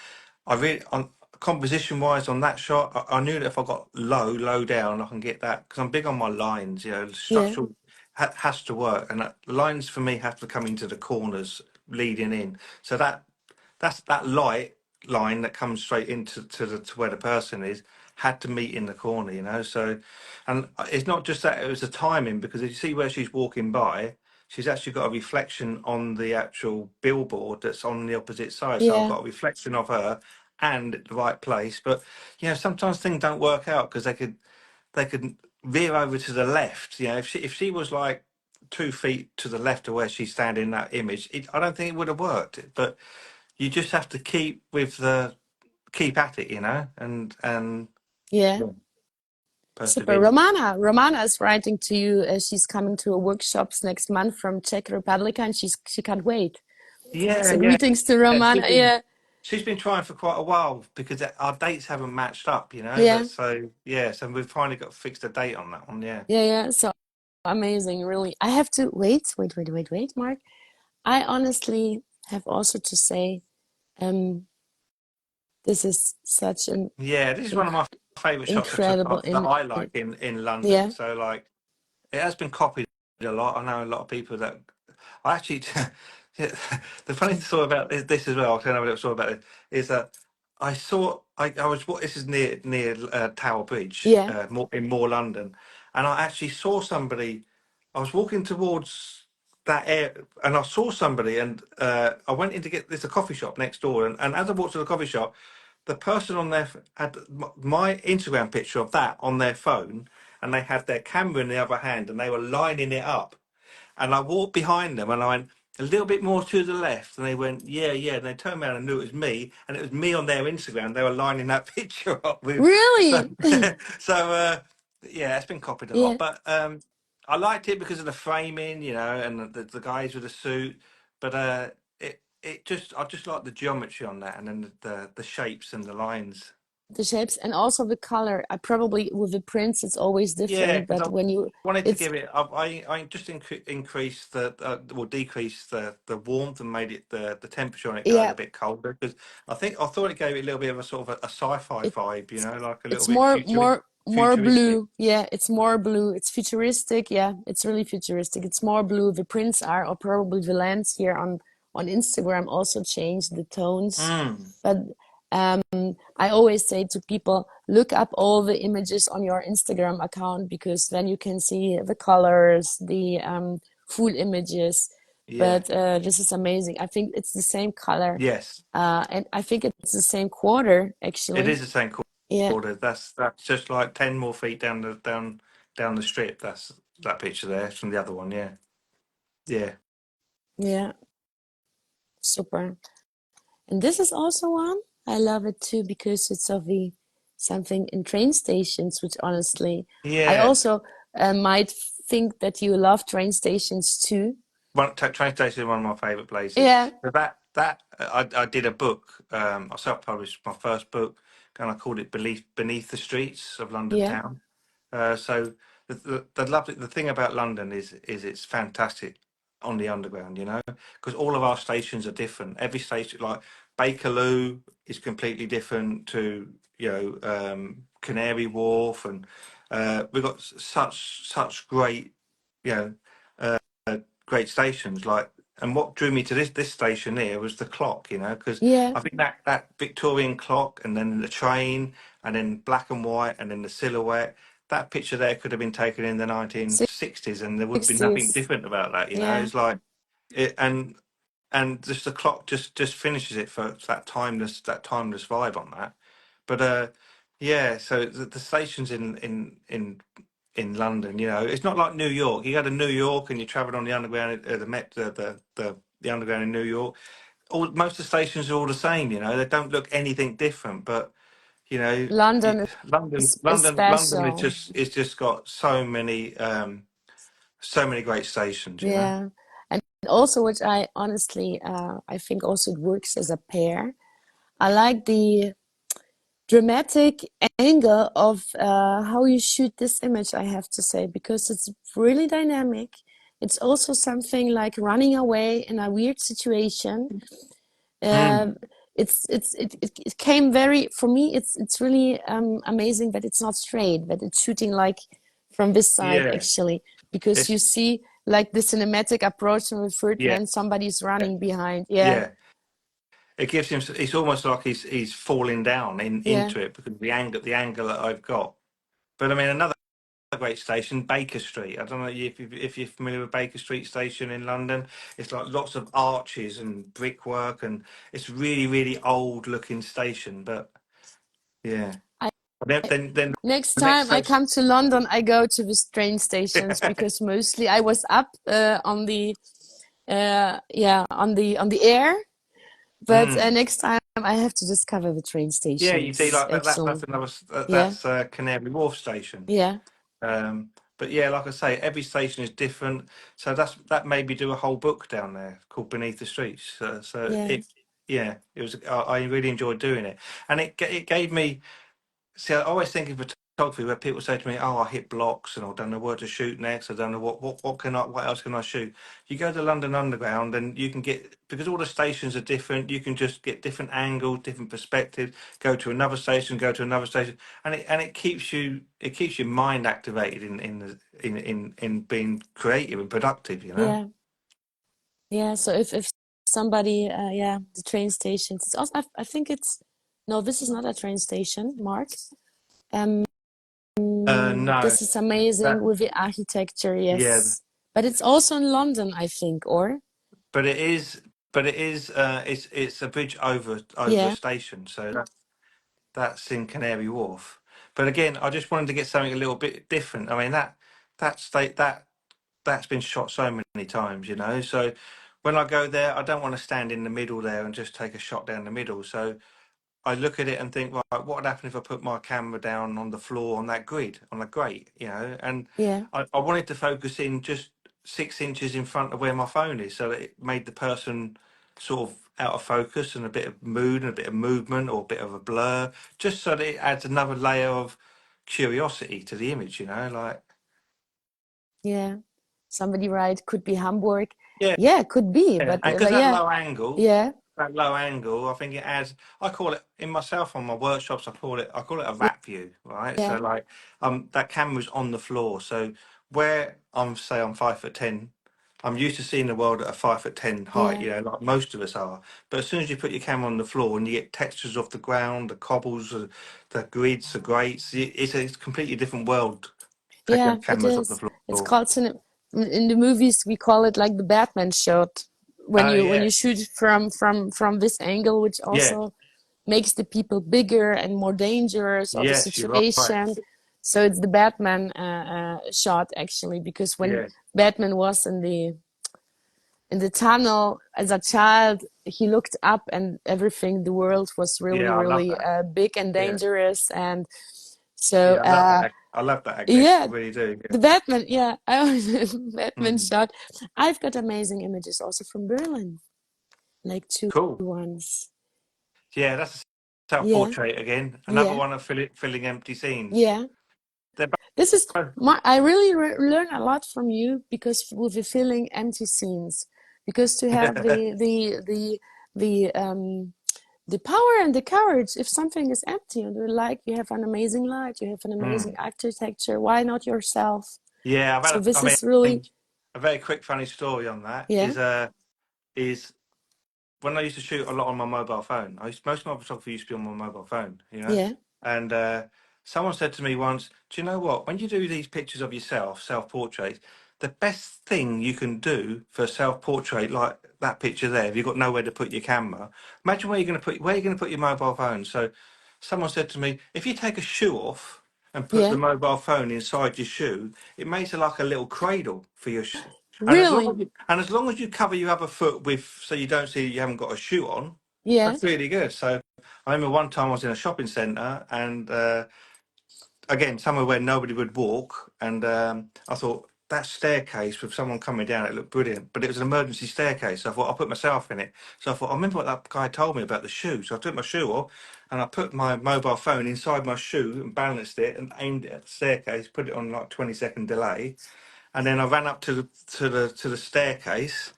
I really, on composition wise on that shot, I knew that if I got low down, I can get that, because I'm big on my lines. yeah, Structural has to work, and lines for me have to come into the corners leading in. So that's that light line that comes straight into to where the person is, had to meet in the corner. So, and it's not just that, it was the timing, because if you see where she's walking by, she's actually got a reflection on the actual billboard that's on the opposite side. So I've yeah, got a reflection of her and at the right place. But sometimes things don't work out, because they could veer over to the left. If she was like 2 feet to the left of where she's standing in that image, I don't think it would have worked. But you just have to keep at it, and yeah. yeah, Super. persevere. Romana is writing to you. She's coming to a workshops next month from Czech Republic, and she can't wait. Yeah, So yeah. greetings to Yeah, Romana. Yeah, she's been trying for quite a while, because our dates haven't matched up, but yeah, so yeah, so we've finally got fixed a date on that one. Yeah. yeah, yeah. So amazing, really. I have to wait, Mark. I honestly have also to say, um, this is such an Yeah, this is one of inc my favorite shots I took, incredible that I in like in London. yeah, So like, it has been copied a lot. I know a lot of people that I actually. Yeah, the funny story about this as well, I'll tell you a little story about it, is that I was, this is near Tower Bridge, yeah, in More London, and I actually saw somebody. I was walking towards that air, and I saw somebody, and I went in to get, there's a coffee shop next door, and as I walked to the coffee shop, the person on there had my Instagram picture of that on their phone, and they had their camera in the other hand, and they were lining it up. And I walked behind them, and I went, a little bit more to the left, and they went, yeah, yeah, and they turned around and knew it was me, and it was me on their Instagram. They were lining that picture up with, so, Really? so, yeah, it's been copied a lot, Yeah. but I liked it because of the framing, you know, and the guys with the suit, but it just, I just like the geometry on that, and then the shapes and the lines. The shapes and also the color. I probably with the prints it's always Yeah, different, because but I when you wanted to it's give it. I just increased the or decreased the warmth and made it the temperature on it go a yeah, little bit colder because I thought it gave it a little bit of a sort of a sci-fi it's vibe, you know, like a little it's bit more futuristic. blue. Yeah, it's more blue. It's futuristic. Yeah, it's really futuristic. It's more blue. The prints are, or probably the lens here on Instagram also changed the tones. Mm, But um, I always say to people, look up all the images on your Instagram account because then you can see the colors, the full images. yeah. But this is amazing. I think it's the same color, Yes, and I think it's the same quarter it actually. is the same Yeah, quarter. That's just like 10 more feet down the strip. That's that picture there from the other one. Yeah, yeah, yeah, super. And this is also one. I love it too because it's of the something in train stations, which honestly, I yeah. also might think that you love train stations too. Train station is one of my favourite places. Yeah, But that I did a book. I self-published my first book, and I called it Beneath the Streets of London yeah, Town. So the thing about London is it's fantastic on the underground, you know, because all of our stations are different. Every station, like Bakerloo, is completely different to Canary Wharf, and we've got such great you know great stations. Like, and what drew me to this station here was the clock, you know, because yeah. I think that Victorian clock, and then the train, and then black and white, and then the silhouette. That picture there could have been taken in the 1960s, and there would be nothing 60s. different about that. You know, Yeah, it's like it, and just the clock just finishes it for that timeless vibe on that. But yeah, so the stations in London, you know, it's not like New York. You go to New York and you travel on the underground, the Met, the underground in New York. Most of the stations are all the same. You know, they don't look anything different. But you know, London is London special. is just got so many great stations. You know. Yeah. And also, which I honestly, I think also it works as a pair. I like the dramatic angle of how you shoot this image, I have to say, because it's really dynamic. It's also something like running away in a weird situation. Mm, Uh, it came very for me. It's really amazing that it's not straight, that it's shooting like from this side yeah. actually, because you It's see like the cinematic approach from the third yeah. when somebody's running behind. Yeah, Yeah. It gives him. It's almost like he's falling down yeah. into it because of the angle that I've got. But I mean, another great station, Baker Street. I don't know if you're familiar with Baker Street Station in London. It's like lots of arches and brickwork, and it's really really old looking station. But yeah, I, then next the next time I station. come to London, I go to the train stations because mostly I was up on the yeah on the air. But Mm. next time I have to discover the train Yeah, you see, stations, like that's actually. another Yeah, that's Canary Wharf Station. yeah, But yeah, like I say, every station is different. So that made me do a whole book down there called Beneath the Streets. yeah, Yeah, it was. I really enjoyed doing it, and it gave me. See, I always think of photography where people say to me, "Oh, I hit blocks and I don't know where to shoot next. I don't know what else can I shoot." You go to London Underground and you can get, because all the stations are different. You can just get different angles, different perspectives. Go to another station, go to another station, and it keeps your mind activated in being creative and productive. You know. yeah, yeah. So if somebody, yeah, the train stations. It's also, I think it's no, this is not a train station, Mark. Um, No, this is amazing that with the architecture, yeah, yes. But it's also in London, I think, or but it is. But it is. It's a bridge over a yeah, station, so that's in Canary Wharf. But again, I just wanted to get something a little bit different. I mean, that state that's been shot so many times, you know. So when I go there, I don't want to stand in the middle there and just take a shot down the middle. So I look at it and think, right, what would happen if I put my camera down on the floor on that grid, on a grate, you know? And Yeah, I wanted to focus in just 6 inches in front of where my phone is, so that it made the person sort of out of focus and a bit of mood and a bit of movement or a bit of a blur, just so that it adds another layer of curiosity to the image, you know, like yeah. Somebody right could be Hamburg. yeah, Yeah, could be, yeah. And because but yeah, yeah, that low angle, I think it adds. I call it in myself on my workshops. I call it a yeah, rat view, right? So yeah, like, that camera's on the floor. So where I'm 5'10", I'm used to seeing the world at a 5'10" height. yeah, You know, like most of us are. But as soon as you put your camera on the floor and you get textures off the ground, the cobbles, the grids, the grates, it's a completely different world. Taking yeah. the It cameras off the is. floor. It's called in the movies we call it like the Batman shot Oh when yeah, you shoot from this angle, which yeah, also makes the people bigger and more dangerous or the yes, you're right. situation. So it's the Batman shot actually, because when Yeah, Batman was in the tunnel as a child, he looked up and everything, the world was really, yeah, I love really that. big and Yeah. dangerous. And so, Yeah, I love that. I love that, Agnes. I yeah, really do. the Yeah. Batman, yeah, I was Batman Mm. shot. I've got amazing images also from Berlin, like two Cool. ones. Yeah, that's a Yeah, self-portrait again. Another yeah, one of filling empty scenes. yeah. They're This is both. I really learn a lot from you, because with the filling empty scenes, because to have the power and the courage, if something is empty and you're like, you have an amazing light, you have an amazing Mm. architecture, why not yourself? Yeah, So I this is really, mean, a very quick funny story on that yeah, is when I used to shoot a lot on my mobile phone. Most of my photography used to be on my mobile phone, you know. yeah, And someone said to me once, "Do you know what? When you do these pictures of yourself, self-portraits, the best thing you can do for a self-portrait like that picture there, if you've got nowhere to put your camera, imagine where you're going to put your mobile phone." So someone said to me, "If you take a shoe off and put the yeah, mobile phone inside your shoe, it makes it like a little cradle for your shoe." really, And as long as you cover your other foot with, so you don't see you haven't got a shoe on, yeah. that's really good. So I remember one time I was in a shopping centre and again somewhere where nobody would walk, and I thought that staircase with someone coming down, it looked brilliant, but it was an emergency staircase. So I thought I'll put myself in it. So I thought I remember what that guy told me about the shoe. So I took my shoe off and I put my mobile phone inside my shoe and balanced it and aimed it at the staircase, put it on like 20-second delay, and then I ran up to the staircase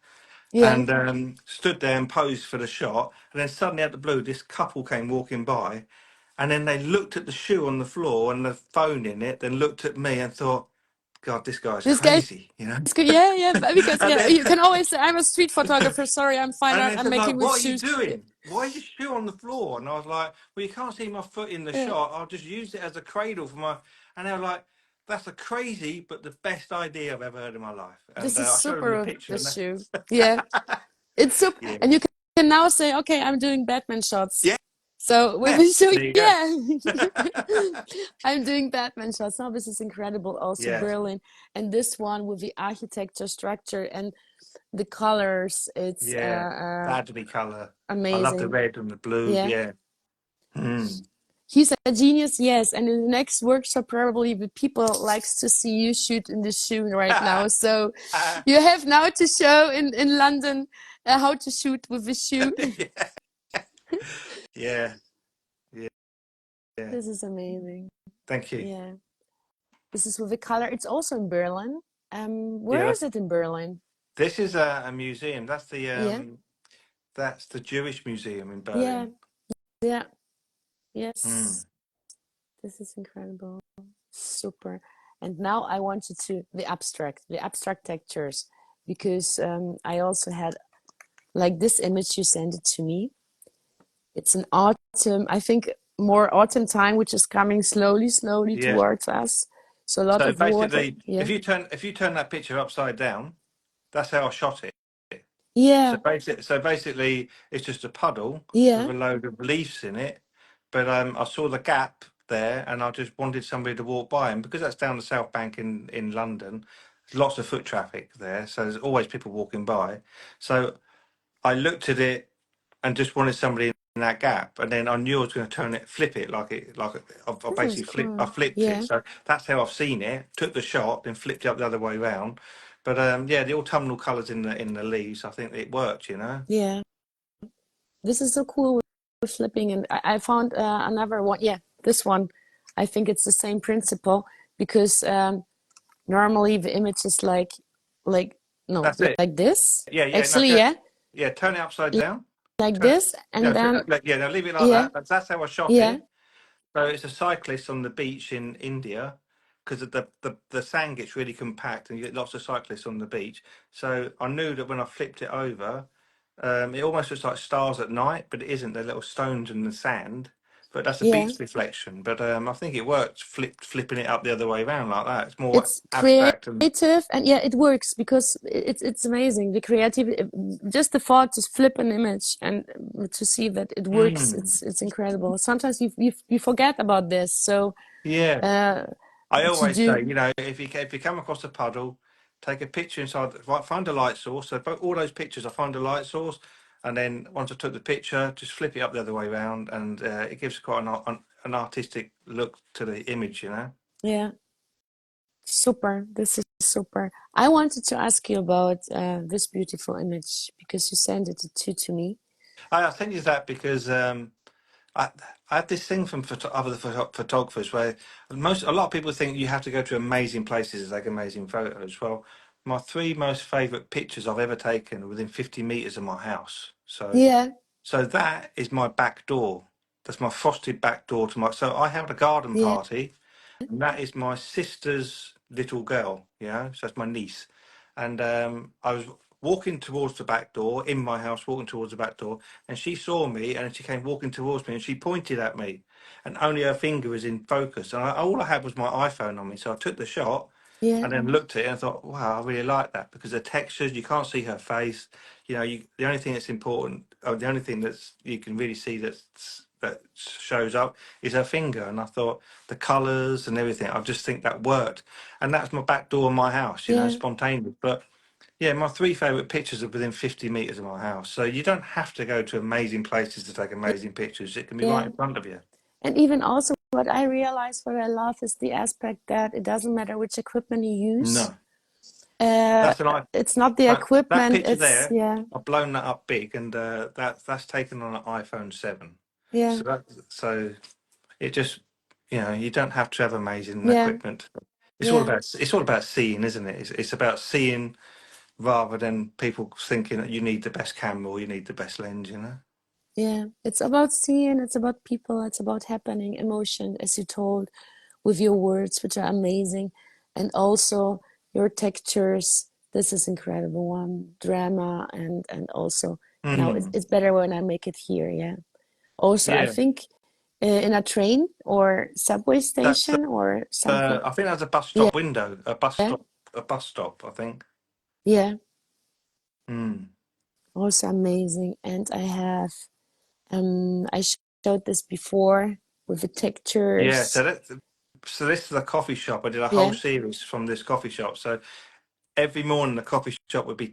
Yeah. and stood there and posed for the shot. And then suddenly, out the blue, this couple came walking by, and then they looked at the shoe on the floor and the phone in it, then looked at me and thought, "God, this guy's This guy's crazy," you know. good. Yeah, yeah, because and yeah, then you can always say, I'm a street photographer. Sorry, I'm fine and art. they I'm said, making like, with "What are you shoes. doing? Why is your shoe on the floor?" And I was like, "Well, you can't see my foot in the Yeah. shot. I'll just use it as a cradle for my." And they were like, "That's a crazy, but the best idea I've ever heard in my life." And This is I showed them the super, picture, the and shoe. Yeah, it's super. yeah, And you can now say, okay, I'm doing Batman shots. yeah, So with there the shoe, you go. yeah, I'm doing Batman shots. Now this is incredible. Also Yeah, Berlin, and this one with the architecture, structure, and the colors. It's yeah. That had to be colour. I love the amazing. red and the blue. Yeah. Yeah. Mm. He's a genius, yes. And in the next workshop, probably the people likes to see you shoot in the shoe right now. So you have now to show in London how to shoot with the shoe. yeah. Yeah. Yeah. Yeah. This is amazing. Thank you. Yeah. This is with the color. It's also in Berlin. Yeah. Where is it in Berlin? This is a museum. Yeah. That's the Jewish Museum in Yeah. Berlin. Yeah. Mm. Yes. This is incredible. Super. And now I want you to the abstract textures, because I also had like this image you sent it to me. It's an autumn, I think more autumn time, which is coming slowly, slowly Yeah. towards us. So a lot So of water. basically, Yeah. if you turn that picture upside down, that's how I shot it. Yeah. So basically, it's just a puddle with Yeah. a load of leaves in it. But I saw the gap there, and I just wanted somebody to walk by. And because that's down the South Bank in London, lots of foot traffic there, so there's always people walking by. So I looked at it and just wanted somebody in that gap, and then I knew I was going to turn it, flip it I This is basically I cool. flipped it. Yeah, So that's how I've seen it. Took the shot, then flipped it up the other way around. But yeah, the autumnal colours in the leaves, I think it worked. You know. yeah. This is so cool with flipping. And I found another one. Yeah, this one. I think it's the same principle because normally the image is like no, That's it. like this. Yeah, yeah. No, Actually, yeah, yeah. Turn it upside down. like Turn, this, no, and then yeah. No, leave it like yeah, that. That's how I shot yeah, it. So it's a cyclist on the beach in India because the sand gets really compact and you get lots of cyclists on the beach. So I knew that when I flipped it over, it almost looks like stars at night, but it isn't. They're little stones in the sand. But that's a yeah. beach reflection. But I think it worked flipping it up the other way around like that. It's more It's abstract and creative, and yeah, it works because it's amazing. The creativity, just the thought to flip an image and to see that it works. mm, It's incredible. Sometimes you forget about this, so yeah. uh, I to always say, do you know, if you come across a puddle, take a picture inside. Find a light source. So all those pictures, I find a light source, and then once I took the picture, just flip it up the other way around, and it gives quite an artistic look to the image. You know. yeah, super. This is super. I wanted to ask you about this beautiful image because you sent it to me. I sent you that because I, I have this thing from other photographers where a lot of people think you have to go to amazing places to take amazing photos. Well, my three most favourite pictures I've ever taken are within 50 metres of my house. Yeah, So that is my back door. That's my frosted back door to my. So I had a garden yeah, party, and that is my sister's little girl. You know, so that's my niece. And I was walking towards the back door in my house, walking towards the back door, and she saw me, and she came walking towards me, and she pointed at me, and only her finger was in focus, and all I had was my iPhone on me. So I took the shot, yeah, and then looked at it and thought, wow, I really like that because the textures, you can't see her face. You know, the only thing that's important, or the only thing that's you can really see that shows up is her finger. And I thought the colours and everything, I just think that worked. And that's my back door of my house, you know, yeah, spontaneous. But yeah, my three favourite pictures are within 50 metres of my house. So you don't have to go to amazing places to take amazing pictures. It can be right yeah. in front of you. And even also, what I realize, what I love, is the aspect that it doesn't matter which equipment you use. No, Uh, that's an it's not the that equipment. picture It's there, yeah, I've blown that up big, and that's taken on an iPhone 7. yeah, So it just you don't have to have amazing yeah, equipment. yeah, It's all about seeing, isn't it? It's about seeing rather than people thinking that you need the best camera or you need the best lens. You know. yeah. It's about seeing. It's about people. It's about happening, emotion, as you told, with your words, which are amazing, and also your textures. This is incredible one, drama, and also now Hmm. it's better when I make it here. Yeah. Also, I Yeah, think in a train or subway that's station or something. I think that's a bus Yeah, stop window, a bus stop. I think. yeah, Hmm. also amazing. And I have I showed this before with the Yeah, textures. so this is a coffee shop. I did a whole Yeah, series from this coffee shop. So every morning the coffee shop would be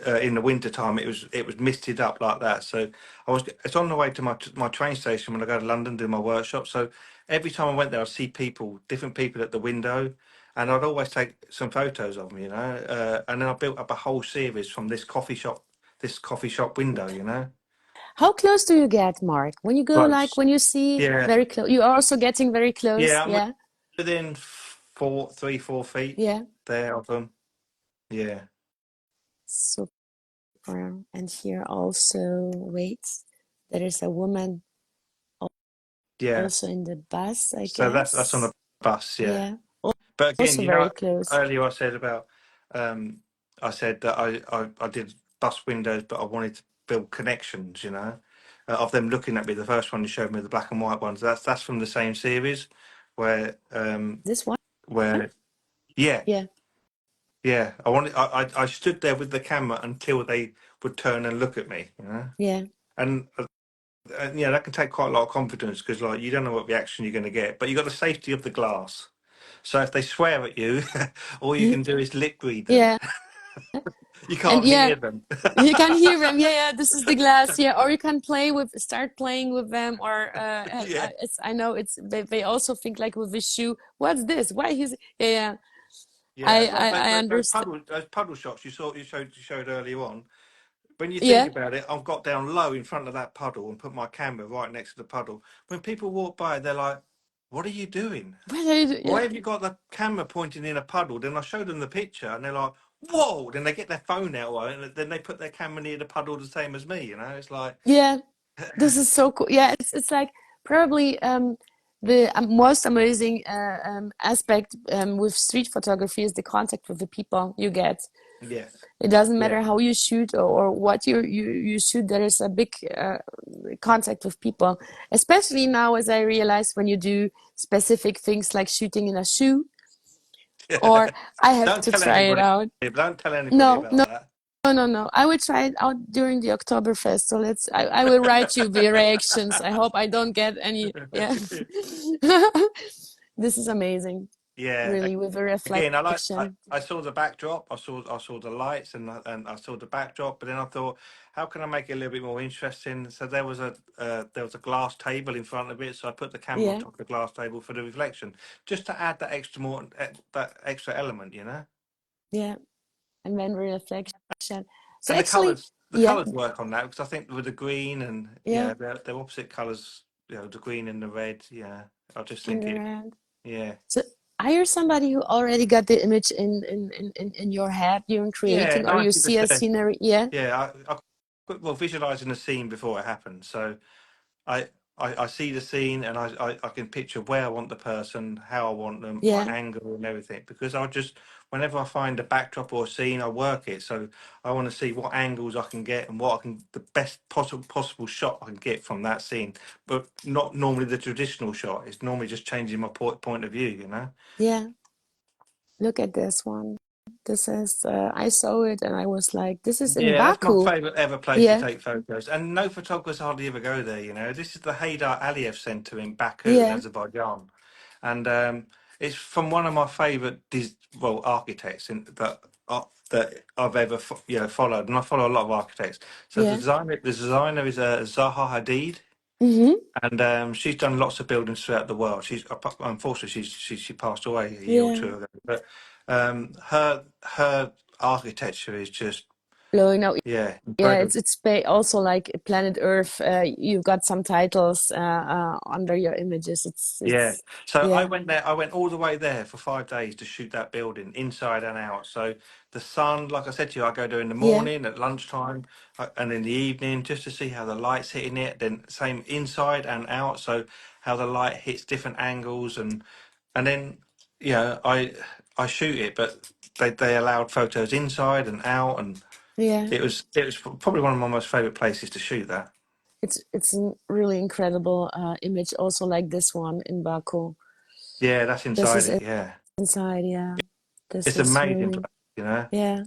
in the winter time. It was misted up like that. So it's on the way to my train station when I go to London do my workshop. So every time I went there, I'd see different people at the window, and I'd always take some photos of them. You know, and then I built up a whole series from this coffee shop window. You know, how close do you get, Mark? When you go, like close. when you see Yeah, very close, you are also getting very close. yeah. I'm Yeah, within 4 feet yeah, there of them. Yeah, super. And here also, wait, there is a woman yeah. also in the bus, I So that's on a guess. bus. Yeah. Yeah, But again, also very close. earlier I said about um, I said that I did bus windows, but I wanted to build connections, of them looking at me. The first one you showed me, the black and white ones. That's from the same series, where This one? where yeah, Yeah, yeah. I stood there with the camera until they would turn and look at me. yeah, And yeah, that can take quite a lot of confidence because like you don't know what reaction you're going to get, but you got the safety of the glass. So if they swear at you, all you Mhm. can do is lip read them. Yeah. You And can't yeah, hear them. you can hear them. Yeah, yeah, this is the glass. Yeah, or you can start playing with them. Or Yeah, I know they also think like with a shoe. What's this? Why he's yeah, yeah. yeah. Like I understand. those puddle shots you showed earlier on. When you think Yeah. about it, I've got down low in front of that puddle and put my camera right next to the puddle. When people walk by, they're like, "What are you doing? What are you Why yeah. have you got the camera pointing in a puddle?" Then I show them the picture, and they're like, "Whoa!" Then they get their phone out, right, and then they put their camera near the puddle the same as me. You know, it's like, Yeah. This is so cool. Yeah, it's like probably the most amazing aspect with street photography is the contact with the people you get. yes, It doesn't yeah, matter how you shoot or what you shoot. There is a big contact with people, especially now, as I realize when you do specific things like shooting in a shoe, or I have Don't to tell try it anybody. out. Don't tell anybody No, about no, that. no, no, no. I will try it out during the Oktoberfest. So I will write you the reactions. I hope I don't get any. Yeah. This is amazing, Yeah. really, with a Again, reflection. I saw the backdrop. I saw the lights and I saw the backdrop. But then I thought, how can I make it a little bit more interesting? So there was a glass table in front of it. So I put the camera on Yeah, top of the glass table for the reflection, just to add that that extra element, you know. yeah. And then reflection. So And actually, the yeah, colours work on that because I think with the green and yeah, yeah, they're opposite colours. You know, the green and the red. Yeah, I just and think it. around. Yeah, So are you somebody who already got the image in your head during yeah, creating, or you see a 90%. scenery? Yeah, Yeah, well visualizing the scene before it happens. So I, I see the scene and I can picture where I want the person, how I want them, what yeah, angle and everything. Because I just whenever I find a backdrop or a scene, I work it. So I want to see what angles I can get and what I can the best possible shot I can get from that scene. But not normally the traditional shot. It's normally just changing my point of view. You know. yeah. Look at this one. This is, I saw it and I was like, this is in Yeah, that's my Baku. favourite ever place to Yeah, take photos, and no photographers hardly ever go there. You know, this is the Haydar Aliyev Centre in Baku in yeah, Azerbaijan, and it's from one of my favourite architects that I've ever followed, and I follow a lot of architects. So yeah. the designer is Zaha Hadid, Mm-hmm. and she's done lots of buildings throughout the world. She's unfortunately she passed away a year or Yeah. two ago, but her architecture is just Blowing out. yeah Yeah, incredible. also like Planet Earth. You've got some titles under your images. Yeah. It's So I yeah, went there. I went all the way there for 5 days to shoot that building inside and out. So the sun, like I said to you, I go there in the yeah, morning, at lunchtime, and in the evening, just to see how the light's hitting it. Then same inside and out. So how the light hits different angles, and then yeah, I shoot it, but they allowed photos inside and out, and yeah. it was probably one of my most favorite places to shoot that. It's a really incredible image. Also like this one in Baku. Yeah, that's This inside is it. Yeah, inside. Yeah, this it's is amazing really place, you know. yeah,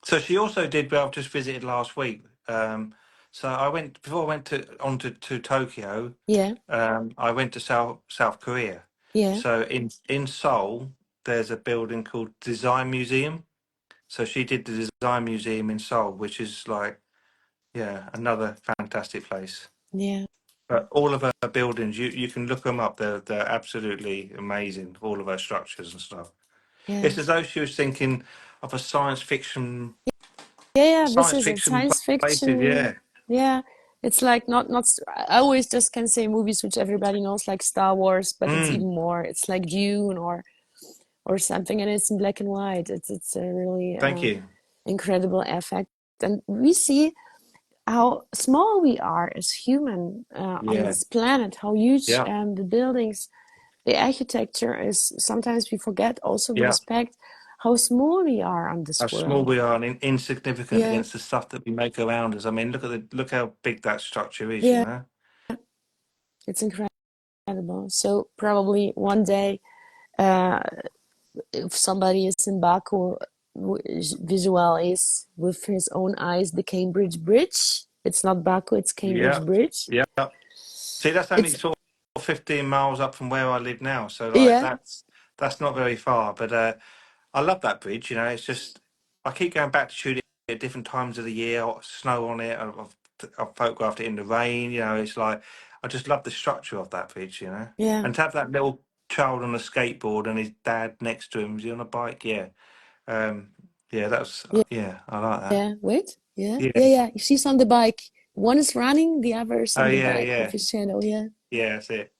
So she also did. Well, I've just visited last week. So I went before I went to Tokyo. yeah, I went to South Korea. yeah, So in Seoul, there's a building called Design Museum. So she did the Design Museum in Seoul, which is like yeah another fantastic place. yeah, But all of her buildings, you can look them up. They're absolutely amazing. All of her structures and stuff. yeah. It's as though she was thinking of a Yeah, yeah, this science is a fiction science places. fiction. Yeah. Yeah, it's like not. I always just can say movies which everybody knows, like Star Wars, but it's Mm, even more. It's like Dune or something, and it's in black and white. It's a really thank you. incredible effect, and we see how small we are as human on Yeah. this planet. How huge Yeah. the buildings, the architecture is. Sometimes we forget also the Yeah. respect how small we are on How this small world. we are and insignificant Yeah, against the stuff that we make around us. I mean, look how big that structure is, you yeah, know? it's incredible. So probably one day, uh, if somebody is in Baku, visualize with his own eyes the Cambridge Bridge. It's not Baku, it's Cambridge Yeah. Bridge. Yeah. See, that's only It's sort 15 miles up from where I live now. So like Yeah, that's not very far. But I love that bridge. You know, it's just I keep going back to shoot it at different times of the year. Snow on it. I've photographed it in the rain. You know, it's like I just love the structure of that bridge. You know, yeah, and to have that little child on a skateboard and his dad next to him, is he on a bike? Yeah, um, yeah, that's yeah, yeah, I like that. yeah. Wait, yeah, Yeah. yeah, yeah. She's on the bike. One is running, the other is Oh on the yeah, bike with yeah, his shadow. Yeah, yeah. That's it.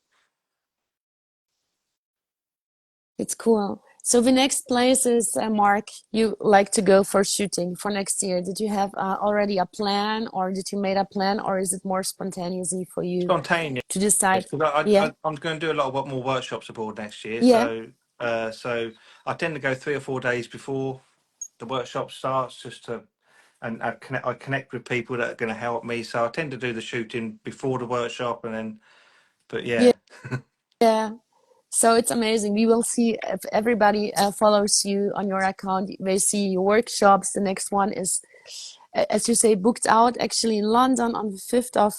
it's cool. So the next place is Mark. You like to go for shooting for next year. Did you have already a plan, or did you made a plan, or is it more spontaneously for you Spontaneous. to decide? Because Yeah, I'm going to do a lot of more workshops abroad next year. yeah, So I tend to go 3 or 4 days before the workshop starts, just to and I connect with people that are going to help me. So I tend to do the shooting before the workshop, and then. But yeah, yeah, yeah. So it's amazing. We will see if everybody follows you on your account. They see your workshops. The next one is, as you say, booked out actually in London on the 5th of,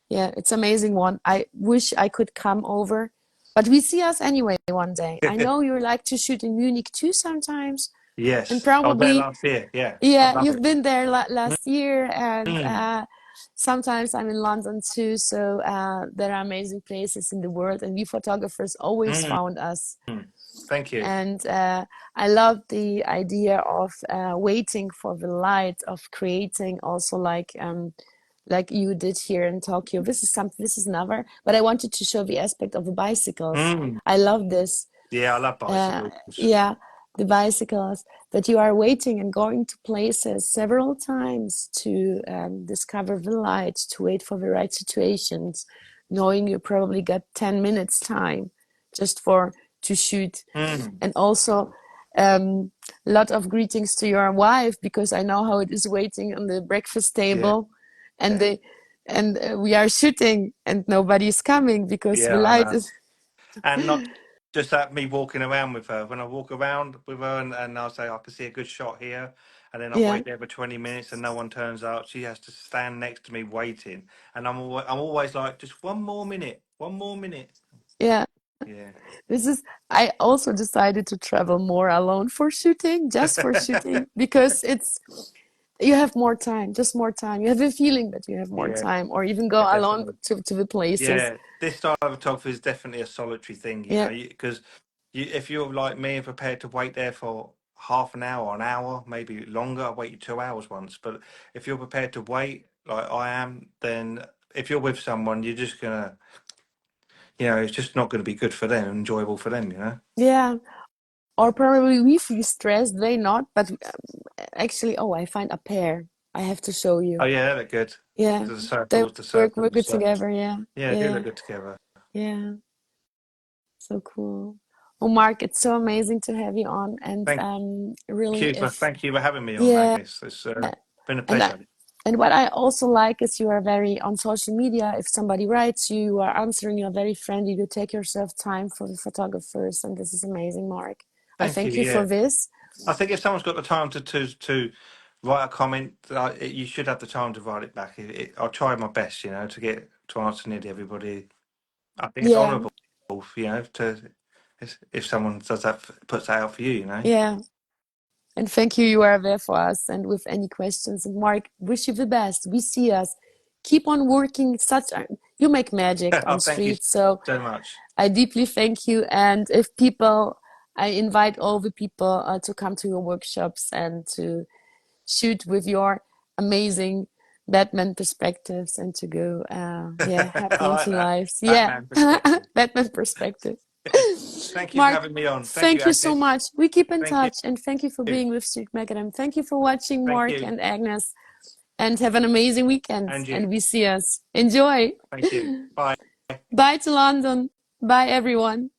yeah, it's amazing one. I wish I could come over, but we see us anyway one day. I know you like to shoot in Munich too sometimes, and yes, I was there probably last year. Yeah, I yeah, love you've it. been there last year, and Mm, sometimes I'm in London too. So there are amazing places in the world, and we photographers always mm, found us. mm. Thank you. And I love the idea of waiting for the light, of creating also like you did here in Tokyo. This is something. This is never. But I wanted to show the aspect of the bicycles. Mm. I love this. Yeah, I love uh, bicycles. yeah, the bicycles, that you are waiting and going to places several times to discover the light, to wait for the right situations, knowing you probably got 10 minutes time just for to shoot. Mm. And also a lot of greetings to your wife, because I know how it is waiting on the breakfast Yeah, table, and yeah, they and we are shooting and nobody's coming because the yeah. I light know. is And not just that me walking around with her. When I walk around with her and I'll say I can see a good shot here, and then I yeah, wait there for 20 minutes and no one turns up. She has to stand next to me waiting, and I'm always like, just 1 more minute, 1 more minute. yeah. Yeah. This is, I also decided to travel more alone for shooting, just for shooting, because it's, you have more time, just more time. You have a feeling that you have more Yeah, time, or even go yeah, alone definitely. to the places. Yeah, this style of photography is definitely a solitary thing, you Yeah, know, because if you're like me and prepared to wait there for half an hour, maybe longer, I waited 2 hours once. But if you're prepared to wait, like I am, then if you're with someone, you're just gonna, it's just not gonna be good for them, enjoyable for them, you know. yeah. Or probably we feel stressed, they not, but actually, oh, I find a pair. I have to show Oh you. yeah, they look good. Yeah, The they circles, the work circles. good together. Yeah, Yeah, they do yeah, look good together. yeah. So cool. Oh, Mark, it's so amazing to have you on, and Thank really, if thank you for having me on, yeah, Agnes. It's been a and I, pleasure. and what I also like is you are very on social media. If somebody writes you, you are answering. You're very friendly. You take yourself time for the photographers, and this is amazing, Mark. I Thank you. thank you for Yeah. this. I think if someone's got the time to write a comment, you should have the time to write it back. I'll try my best, to get to answer nearly everybody. I think it's Yeah, honourable, to if someone does that, puts that out for you. yeah. And thank you. You are there for us. And with any questions, and Mark, wish you the best. We see us. Keep on working. You make magic Oh, on thank you streets. So so much. I deeply thank you. And if people, I invite all the people to come to your workshops and to shoot with your amazing Batman perspectives, and to go, yeah, I happy like into that. lives. Yeah, Batman perspective. Batman perspective. Thank you for Mark, having me on. Thank you, thank you so Agnes. much. We keep in Thank touch, and thank you for you. being with Street Macadam. Thank you for watching, Thank Mark you. and Agnes, and have an amazing weekend. And you. And we see us. Enjoy. Thank you. Bye. Bye to London. Bye, everyone.